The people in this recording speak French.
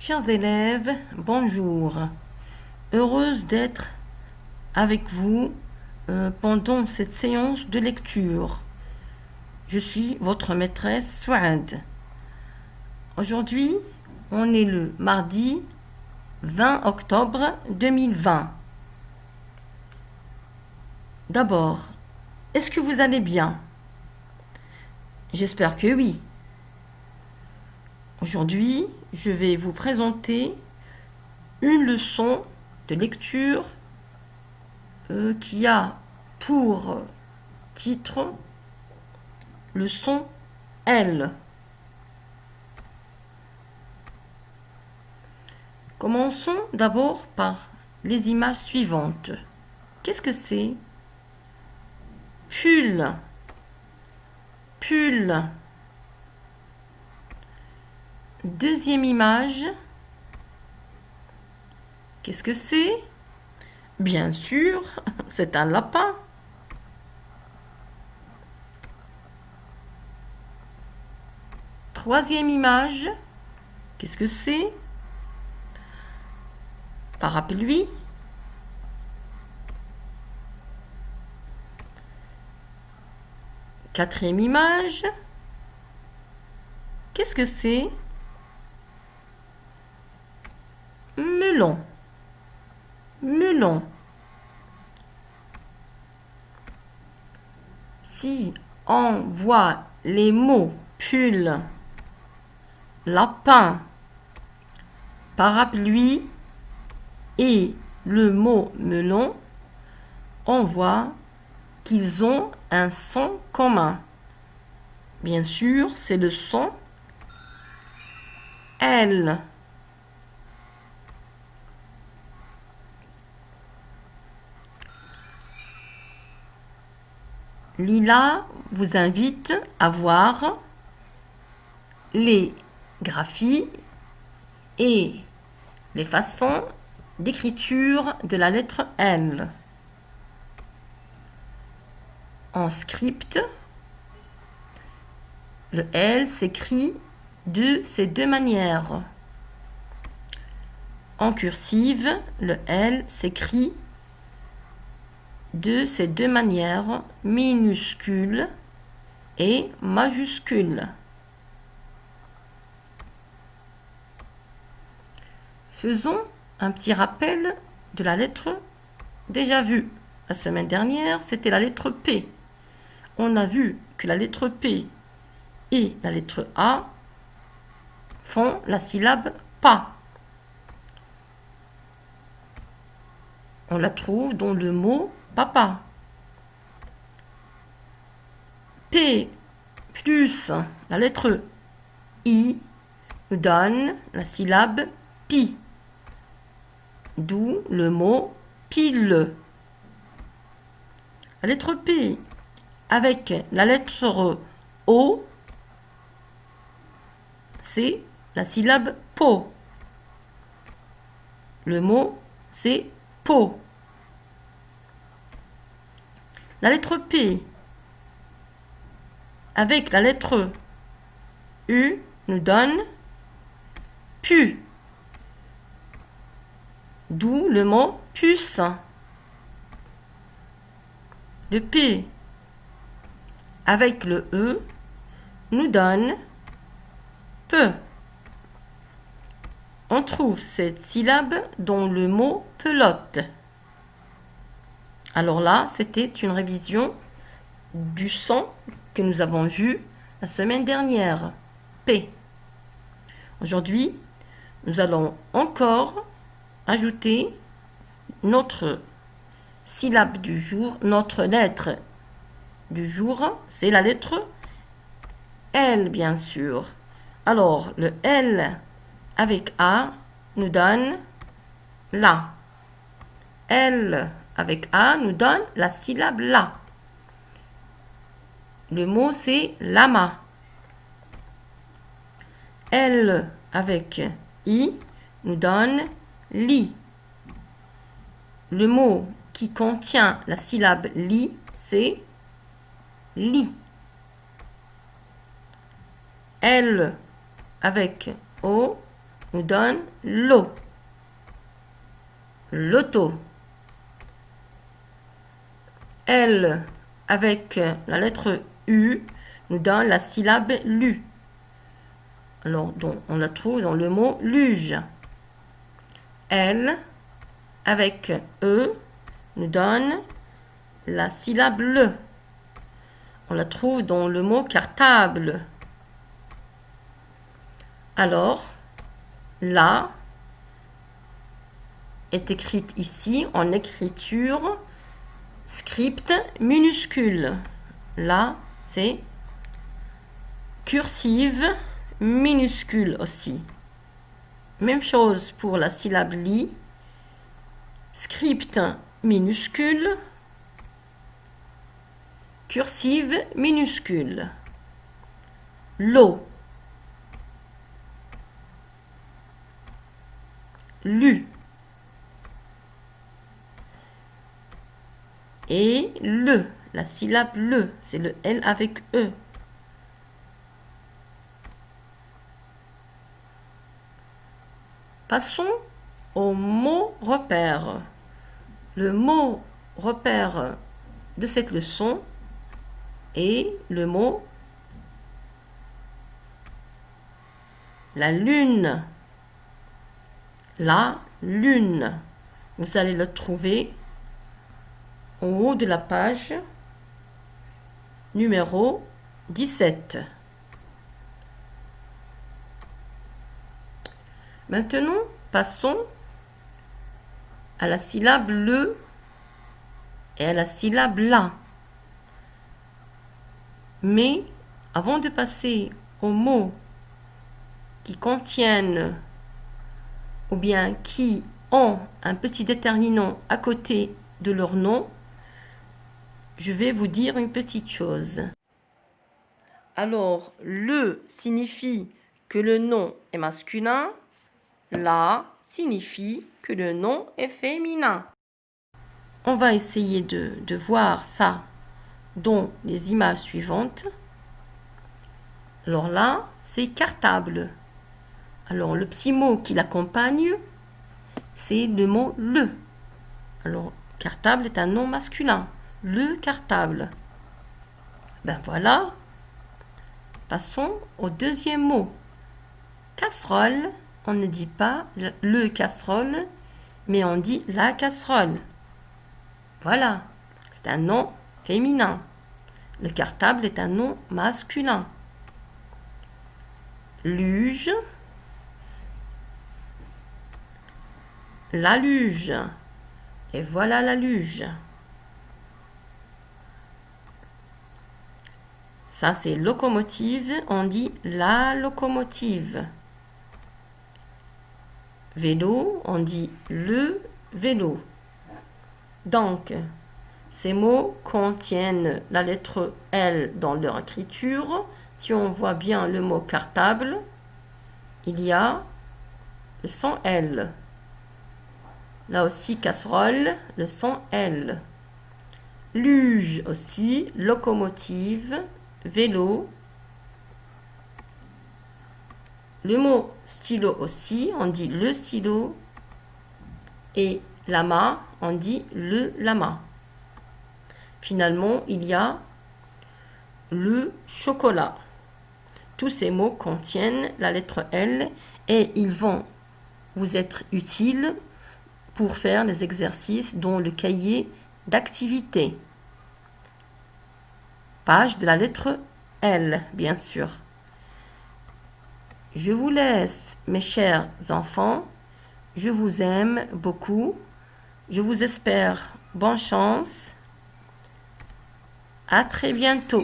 Chers élèves, bonjour. Heureuse d'être avec vous pendant cette séance de lecture. Je suis votre maîtresse Souad. Aujourd'hui, on est le mardi 20 octobre 2020. D'abord, est-ce que vous allez bien? J'espère que oui. Aujourd'hui, je vais vous présenter une leçon de lecture qui a pour titre le son L. Commençons d'abord par les images suivantes. Qu'est-ce que c'est? Pull, pull. Deuxième image. Qu'est-ce que c'est? Bien sûr, c'est un lapin. Troisième image. Qu'est-ce que c'est? Parapluie. Quatrième image. Qu'est-ce que c'est? Melon. Melon. Si on voit les mots pull, lapin, parapluie et le mot melon, on voit qu'ils ont un son commun. Bien sûr, c'est le son L. Lila vous invite à voir les graphies et les façons d'écriture de la lettre L. En script, le L s'écrit de ces deux manières. En cursive, le L s'écrit de ces deux manières, minuscule et majuscule. Faisons un petit rappel de la lettre déjà vue. La semaine dernière, c'était la lettre P. On a vu que la lettre P et la lettre A font la syllabe pas. On la trouve dans le mot papa. P plus la lettre I nous donne la syllabe pi, d'où le mot pile. La lettre P avec la lettre O, c'est la syllabe po. Le mot, c'est pot. La lettre P avec la lettre U nous donne pu, d'où le mot puce. Le P avec le E nous donne peu. On trouve cette syllabe dans le mot pelote. Alors là, c'était une révision du son que nous avons vu la semaine dernière, P. Aujourd'hui, nous allons encore ajouter notre syllabe du jour, notre lettre du jour, c'est la lettre L, bien sûr. Alors, le L avec A nous donne la. L avec A nous donne la syllabe la. Le mot, c'est lama. L avec I nous donne lit. Le mot qui contient la syllabe li, c'est lit. L avec O nous donne l'eau. L'auto. L avec la lettre U nous donne la syllabe lu. Alors, on la trouve dans le mot luge. L avec E nous donne la syllabe le. On la trouve dans le mot cartable. Alors, la est écrite ici en écriture script minuscule. Là, c'est cursive minuscule aussi. Même chose pour la syllabe li. Script minuscule, cursive minuscule. L'eau. Lu. Et le, la syllabe le, c'est le L avec E. Passons au mot repère. Le mot repère de cette leçon est le mot la lune. La lune. Vous allez le trouver en haut de la page numéro 17. Maintenant, passons à la syllabe le et à la syllabe la. Mais avant de passer aux mots qui contiennent ou bien qui ont un petit déterminant à côté de leur nom, je vais vous dire une petite chose. Alors, le signifie que le nom est masculin, la signifie que le nom est féminin. On va essayer de voir ça dans les images suivantes. Alors là, c'est cartable. Alors, le petit mot qui l'accompagne, c'est le mot le. Alors, cartable est un nom masculin. Le cartable. Ben voilà. Passons au deuxième mot. Casserole. On ne dit pas le casserole, mais on dit la casserole. Voilà. C'est un nom féminin. Le cartable est un nom masculin. Luge. La luge. Et voilà la luge. Ça, c'est locomotive. On dit la locomotive. Vélo, on dit le vélo. Donc, ces mots contiennent la lettre L dans leur écriture. Si on voit bien le mot cartable, il y a le son L. Là aussi, casserole, le son L. Luge aussi, locomotive, vélo. Le mot stylo aussi, on dit le stylo. Et lama, on dit le lama. Finalement, il y a le chocolat. Tous ces mots contiennent la lettre L et ils vont vous être utiles pour faire des exercices dans le cahier d'activité. Page de la lettre L, bien sûr. Je vous laisse, mes chers enfants. Je vous aime beaucoup. Je vous espère bonne chance. À très bientôt.